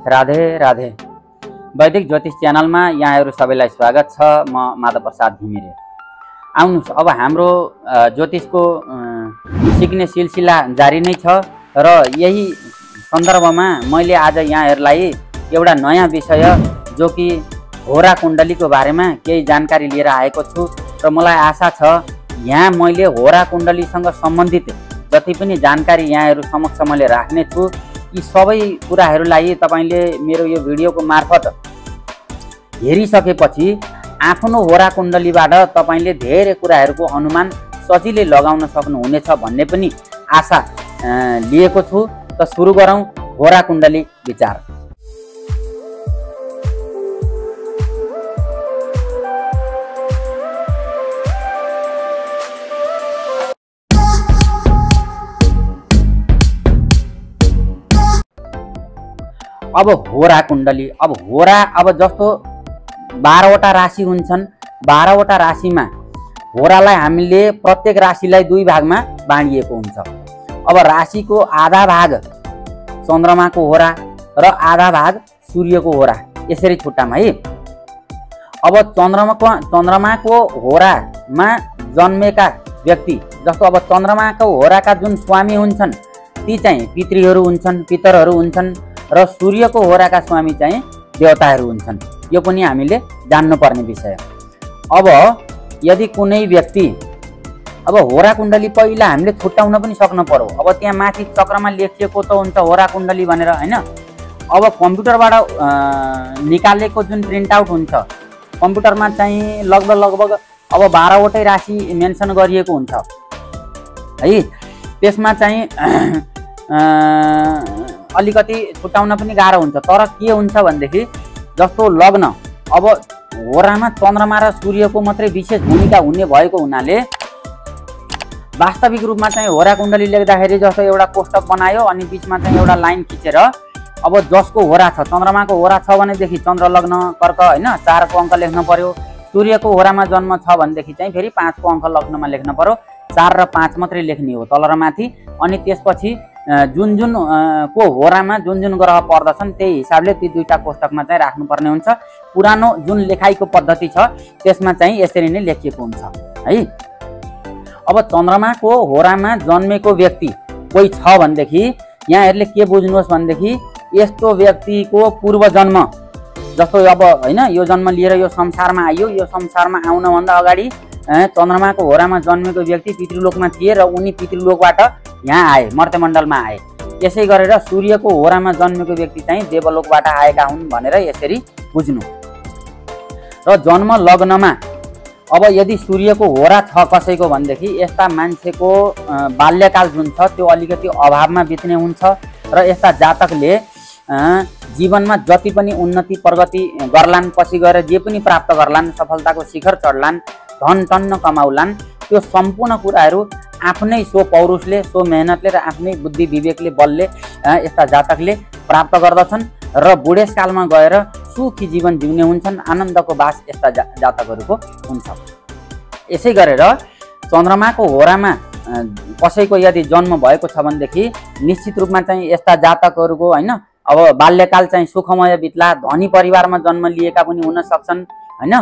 राधे राधे। वैदिक ज्योतिष च्यानलमा यहाँहरू सबैलाई स्वागत छ। म माधव प्रसाद घिमिरे। आउनुहोस्, अब हाम्रो ज्योतिषको सिक्ने सिलसिला जारी नै छ र यही सन्दर्भमा मैले आज यहाँहरूलाई एउटा नयाँ विषय जो कि होरा कुण्डलीको बारेमा केही जानकारी लिएर आएको छु र मलाई आशा छ यहाँ मैले होरा कुण्डलीसँग सम्बन्धित जति पनि जानकारी यहाँहरू समक्ष मैले राख्ने छु यी सबै कुराहरूलाई तपाईले मेरो यो भिडियोको मार्फत हेरिसकेपछि आफ्नो होरा कुण्डलीबाट तपाईले धेरै कुराहरूको अनुमान सजिलै लगाउन सक्नुहुनेछ भन्ने पनि आशा लिएको छु। त सुरु गरौँ होरा कुण्डली विचार। अब होरा कुण्डली, अब होरा, अब जस्तो 12वटा राशि हुन्छन्, 12वटा राशिमा होरालाई हामीले प्रत्येक राशिलाई दुई भागमा बाँडिएको हुन्छ। अब राशिको आधा भाग चन्द्रमाको होरा र आधा भाग सूर्यको होरा यसरी छुट्टाम है। अब चन्द्रमाको होरामा जन्मेका व्यक्ति, जस्तो अब चन्द्रमाको होराका जुन स्वामी हुन्छन् ती चाहिँ पितृहरू हुन्छन्, पितरहरू हुन्छन् र सूर्यको होराका स्वामी चाहिँ देवताहरू हुन्छन्। यो पनि हामीले जान्नुपर्ने विषय। अब यदि कुनै व्यक्ति, अब होरा कुण्डली पहिला हामीले छुट्याउन पनि सक्नु पर्यो। अब त्यहाँ माथि चक्रमा लेखिएको त हुन्छ होरा कुण्डली भनेर हैन। अब कम्प्युटरबाट निकालेको जुन प्रिन्ट आउट हुन्छ, कम्प्युटरमा चाहिँ लगभग अब 12वटै राशि मेन्सन गरिएको हुन्छ है। त्यसमा चाहिँ अलिकति छुट्याउन पनि गाह्रो हुन्छ। तर के हुन्छ भनेदेखि जस्तो लग्न, अब होरामा चन्द्रमा र सूर्यको मात्रै विशेष भूमिका हुने भएको हुनाले वास्तविक रूपमा चाहिँ होरा कुण्डली लेख्दाखेरि जस्तो एउटा कोष्टक बनायो अनि बीचमा चाहिँ एउटा लाइन खिचेर अब जसको होरा छ, चन्द्रमाको होरा छ भनेदेखि चन्द्र लग्न कर्क हैन 4 को अङ्क लेख्न पर्यो। सूर्यको होरामा जन्म छ भनेदेखि चाहिँ फेरि 5 को अङ्क लग्नमा लेख्न पर्यो। 4 र 5 मात्रै लेख्ने हो तल र माथि। अनि त्यसपछि जुन को होरामा जुन ग्रह पर्दछन् त्यही हिसाबले ती दुईटा कोष्टकमा चाहिँ राख्नुपर्ने हुन्छ। पुरानो जुन लेखाइको पद्धति छ त्यसमा चाहिँ यसरी नै लेखिएको हुन्छ है। अब चन्द्रमाको होरामा जन्मेको व्यक्ति कोही छ भनेदेखि यहाँहरूले के बुझ्नुहोस् भनेदेखि यस्तो व्यक्तिको पूर्व जन्म, जस्तो अब हैन यो जन्म लिएर यो संसारमा आयो, यो संसारमा आउनभन्दा अगाडि चन्द्रमाको होरामा जन्मेको व्यक्ति पितृलोकमा थिए र उनी पितृलोकबाट यहाँ आए, मर्त्यमण्डलमा आए। यसै गरेर सूर्यको होरामा जन्मेको व्यक्ति चाहिँ देवलोकबाट आएका हुन् भनेर यसरी बुझ्नु। र जन्म लग्नमा अब यदि सूर्यको होरा छ कसैको भनेदेखि यस्ता मान्छेको बाल्यकाल जुन छ त्यो अलिकति अभावमा बित्ने हुन्छ र यस्ता जातकले जीवनमा जति पनि उन्नति प्रगति गर्लान्, पछि गएर जे पनि प्राप्त गर्लान्, सफलताको शिखर चढ्लान्, धन टन्न कमाउलान्, त्यो सम्पूर्ण कुराहरू आफ्नै सो पौरुषले, सो मेहनतले र आफ्नै बुद्धि विवेकले बलले यस्ता जातकले प्राप्त गर्दछन् र बुढेसकालमा गएर सुखी जीवन जिउने हुन्छन्। आनन्दको बास यस्ता जातकहरूको हुन्छ। यसै गरेर चन्द्रमाको होरामा कसैको यदि जन्म भएको छ भनेदेखि निश्चित रूपमा चाहिँ यस्ता जातकहरूको हैन अब बाल्यकाल चाहिँ सुखमय बित्ला, धनी परिवारमा जन्म लिएका पनि हुन सक्छन् हैन।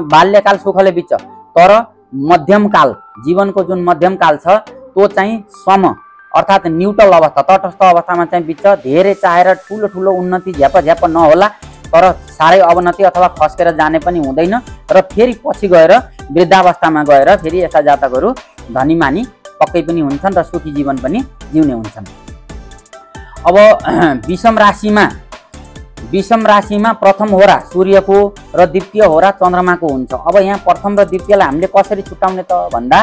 बाल्यकाल सुखले बित्छ तर मध्यमकाल, जीवनको जुन मध्यमकाल छ त्यो चाहिँ सम अर्थात् न्युट्रल अवस्था, तटस्थ अवस्थामा चाहिँ बित्छ। धेरै चाहेर ठुलो उन्नति झ्याप नहोला तर साह्रै अवनति अथवा खस्केर जाने पनि हुँदैन र फेरि पछि गएर वृद्धावस्थामा गएर फेरि यस्ता जातकहरू धनीमानी पक्कै पनि हुन्छन् र सुखी जीवन पनि जिउने हुन्छन्। अब विषम राशिमा प्रथम होरा सूर्यको र द्वितीय होरा चन्द्रमाको हुन्छ। अब यहाँ प्रथम र द्वितीयलाई हामीले कसरी छुट्याउने त भन्दा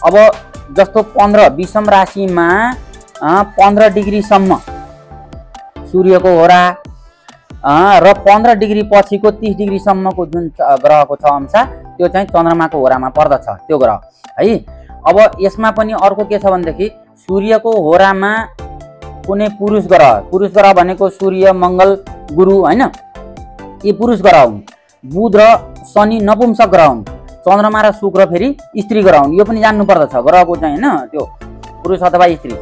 अब जस्तो 15 विषम राशिमा 15 डिग्रीसम्म सूर्यको होरा र 15 डिग्री पछिको 30 डिग्रीसम्मको जुन ग्रहको छ अंश त्यो चाहिँ चन्द्रमाको होरामा पर्दछ त्यो ग्रह है। अब यसमा पनि अर्को के छ भनेदेखि सूर्यको होरामा कुनै पुरुष ग्रह भनेको सूर्य, मङ्गल, गुरु हैन, यी पुरुष ग्रह हुन्। बुध र शनि नपुंसक ग्रह हुन्। चन्द्रमा र शुक्र फेरि स्त्री ग्रह हुन्। यो पनि जान्नु पर्दछ ग्रहको चाहिँ हैन त्यो पुरुष अथवा स्त्री।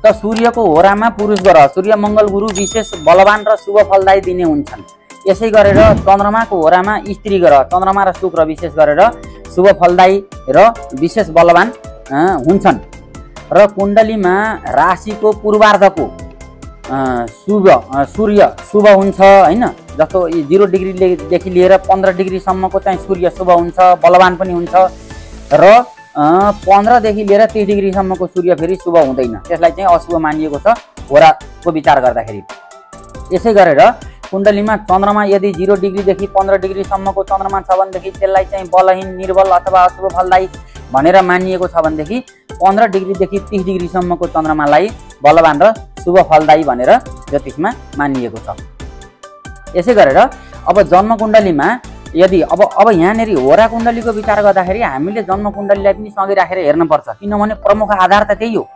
त सूर्यको होरामा पुरुष ग्रह सूर्य मङ्गल गुरु विशेष बलवान र शुभ फलदायी दिने हुन्छन्। यसै गरेर चन्द्रमाको होरामा स्त्री ग्रह चन्द्रमा र शुक्र विशेष गरेर शुभ फलदायी र विशेष बलवान हुन्छन्। र कुण्डलीमा राशिको पूर्वार्धको सूर्य शुभ हुन्छ हैन। जस्तो 0 डिग्रीदेखि लिएर 15 डिग्रीसम्मको चाहिँ सूर्य शुभ हुन्छ, बलवान पनि हुन्छ। र 15 देखि लिएर 30 डिग्रीसम्मको सूर्य फेरि शुभ हुँदैन, त्यसलाई चाहिँ अशुभ मानिएको छ होराको विचार गर्दाखेरि। यसै गरेर कुण्डलीमा चन्द्रमा यदि 0 डिग्रीदेखि 15 डिग्रीसम्मको चन्द्रमा छ भनेदेखि त्यसलाई चाहिँ बलहीन, निर्बल अथवा अशुभ फलदायी भनेर मानिएको छ भनेदेखि 15 डिग्रीदेखि 30 डिग्रीसम्मको चन्द्रमालाई बलवान र शुभ फलदायी भनेर ज्योतिषमा मानिएको छ। यसै गरेर अब जन्म कुण्डलीमा यदि अब यहाँनेरि होरा कुण्डलीको विचार गर्दाखेरि हामीले जन्म कुण्डलीलाई पनि सँगै राखेर हेर्नुपर्छ, किनभने प्रमुख आधार त त्यही हो।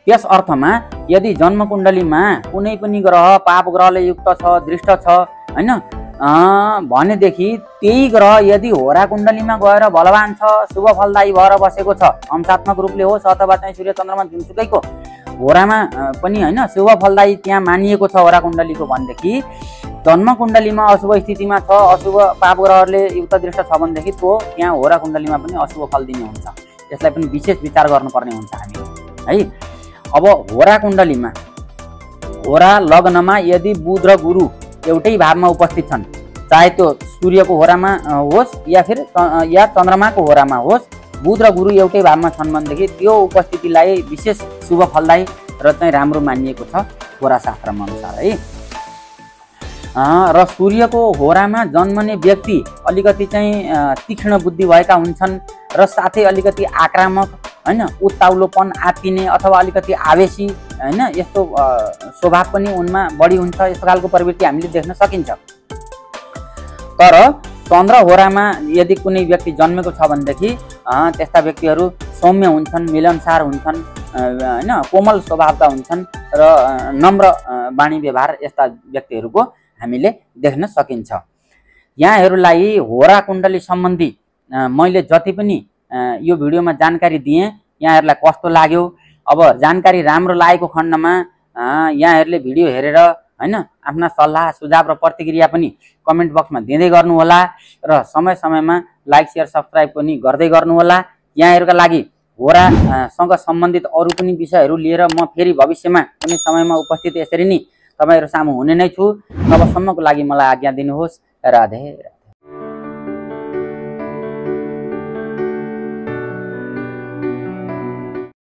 त्यस अर्थमा यदि जन्म कुण्डलीमा कुनै पनि ग्रह पाप ग्रहले युक्त छ, दृष्ट छ हैन भनेदेखि त्यही ग्रह यदि होरा कुण्डलीमा गएर बलवान छ, शुभ फलदायी भएर बसेको छ, अंशात्मक रूपले होस् अथवा चाहिँ सूर्य चन्द्रमा जुनसुकैको होरामा पनि हैन शुभ फलदायी त्यहाँ मानिएको छ होरा कुण्डलीको भनेदेखि जन्म कुण्डलीमा अशुभ स्थितिमा छ, अशुभ पाप ग्रहले युक्त दृष्ट छ भनेदेखि त्यो त्यहाँ होरा कुण्डलीमा पनि अशुभ फल दिने हुन्छ। त्यसलाई पनि विशेष विचार गर्नुपर्ने हुन्छ हामीले है। अब होरा कुण्डलीमा होरा लग्नमा यदि बुध र गुरु एउटै भावमा उपस्थित छन्, चाहे त्यो सूर्यको होरामा होस् या चन्द्रमाको होरामा होस्, बुध र गुरु एउटै भावमा छन् भनेदेखि त्यो उपस्थितिलाई विशेष शुभ फलदायी र चाहिँ राम्रो मानिएको छ होरा शास्त्रमा अनुसार है। र सूर्यको होरामा जन्मने व्यक्ति अलिकति चाहिँ तीक्ष्ण बुद्धि भएका हुन्छन् र साथै अलिकति आक्रामक हैन, उत्ताउलोपन, आत्तिने अथवा अलिकति आवेशी हैन, यस्तो स्वभाव पनि उनमा बढी हुन्छ। यस्तो खालको प्रवृत्ति हामीले देख्न सकिन्छ। तर चन्द्र होरामा यदि कुनै व्यक्ति जन्मेको छ भनेदेखि त्यस्ता व्यक्तिहरू सौम्य हुन्छन्, मिलनसार हुन्छन् हैन, कोमल स्वभावका हुन्छन् र नम्र बाणी व्यवहार यस्ता व्यक्तिहरूको हामीले देख्न सकिन्छ। यहाँहरूलाई होरा कुण्डली सम्बन्धी मैले जति पनि यो भिडियोमा जानकारी दिएँ यहाँहरूलाई कस्तो लाग्यो? अब जानकारी राम्रो लागेको खण्डमा यहाँहरूले भिडियो हेरेर हैन आफ्ना सल्लाह सुझाव र प्रतिक्रिया पनि कमेन्ट बक्समा दिँदै गर्नुहोला र समय समयमा लाइक शेयर सब्स्क्राइब पनि गर्दै गर्नुहोला। यहाँहरूका लागि होरासँग सम्बन्धित अरू पनि विषयहरू लिएर म फेरि भविष्यमा कुनै समयमा उपस्थित यसरी नै तपाईहरु सामु हुने नै छु। तबसम्मको लागि मलाई आज्ञा दिनुहोस्। राधे।